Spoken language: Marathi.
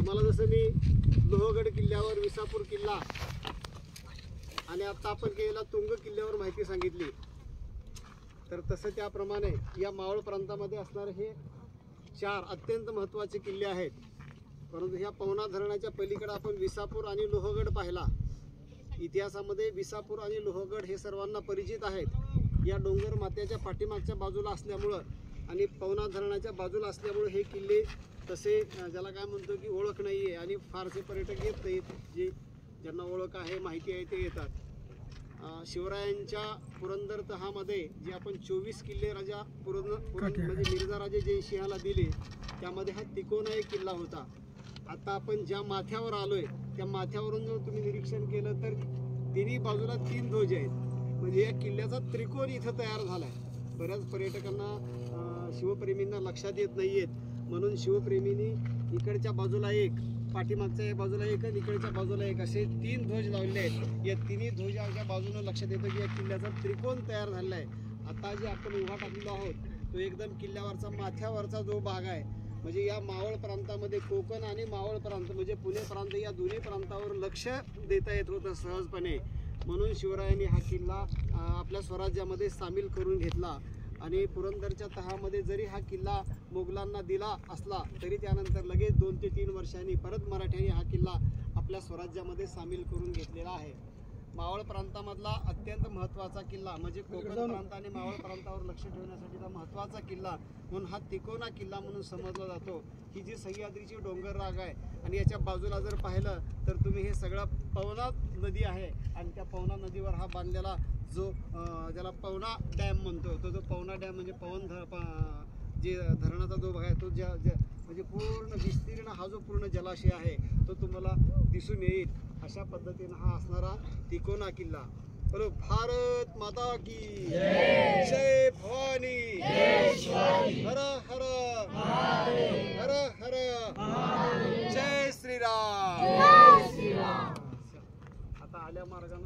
तुम्हाला जसं मी लोहगड किल्ल्यावर विसापूर किल्ला आणि आता आपण केलेला तुंग किल्ल्यावर माहिती सांगितली, तर तसं त्याप्रमाणे या मावळ प्रांतामध्ये असणारे हे 4 अत्यंत महत्त्वाचे किल्ले आहेत. परंतु ह्या पवना धरणाच्या पलीकडे आपण विसापूर आणि लोहगड पाहिला. इतिहासामध्ये विसापूर आणि लोहगड हे सर्वांना परिचित आहेत. या डोंगर माथ्याच्या पाठीमागच्या बाजूला असल्यामुळं आणि पवना धरणाच्या बाजूला असल्यामुळे हे किल्ले तसे ज्याला काय म्हणतो की ओळख नाही आहे आणि फारसे पर्यटक येत नाहीत. जे ज्यांना ओळख आहे, माहिती आहे ते येतात. शिवरायांच्या पुरंदर तहामध्ये जे आपण 24 किल्ले राजा म्हणजे मिर्झा राजे जयसिंहाला दिले, त्यामध्ये हा तिकोना एक किल्ला होता. आता आपण ज्या माथ्यावर आलोय त्या माथ्यावरून जर तुम्ही निरीक्षण केलं तर तिन्ही बाजूला 3 ध्वज आहेत. म्हणजे या किल्ल्याचा त्रिकोण इथं तयार झाला आहे. बऱ्याच पर्यटकांना शिवप्रेमींना लक्षात येत नाही आहेत, म्हणून शिवप्रेमींनी इकडच्या बाजूला एक, पाठीमागच्या बाजूला एक आणि इकडच्या बाजूला एक असे 3 ध्वज लावले आहेत. या तिन्ही ध्वजाच्या बाजूनं लक्षात येतं की या किल्ल्याचा त्रिकोण तयार झालेला आहे. आता जे आपण उभा टाकलेलो आहोत तो एकदम किल्ल्यावरचा माथ्यावरचा जो भाग आहे. म्हणजे या मावळ प्रांतामध्ये कोकण आणि मावळ प्रांत म्हणजे पुणे प्रांत या दोन्ही प्रांतावर लक्ष देता येत होतं सहजपणे. म्हणून शिवरायांनी हा किल्ला आपल्या स्वराज्यामध्ये सामील करून घेतला. आणि पुरंदरच्या तहामध्ये जरी हा किल्ला मोगलांना दिला असला तरी त्यानंतर लगेच 2 ते 3 वर्षांनी परत मराठ्यांनी हा किल्ला आपल्या स्वराज्यामध्ये सामील करून घेतलेला आहे. मावळ प्रांतामधला अत्यंत महत्त्वाचा किल्ला म्हणजे कोकण प्रांत आणि मावळ प्रांतावर लक्ष ठेवण्यासाठीचा महत्त्वाचा किल्ला म्हणून हा तिकोना किल्ला म्हणून समजला जातो. ही जी सह्याद्रीची डोंगर रांग आहे आणि याच्या बाजूला जर पाहिलं तर तुम्ही हे सगळं पवना नदी आहे आणि त्या पवना नदीवर हा बांधलेला जो ज्याला पवना डॅम म्हणतो तो पवना डॅम म्हणजे जे धरणाचा जो भाग आहे तो म्हणजे पूर्ण विस्तीर्ण हा जो पूर्ण जलाशय आहे तो तुम्हाला दिसून येईल. अशा पद्धतीने हा असणारा तिकोना किल्ला. बोलो भारत माता की जय भवानी, हर हर हर हर जय श्रीराम. आता आल्या मार्गाने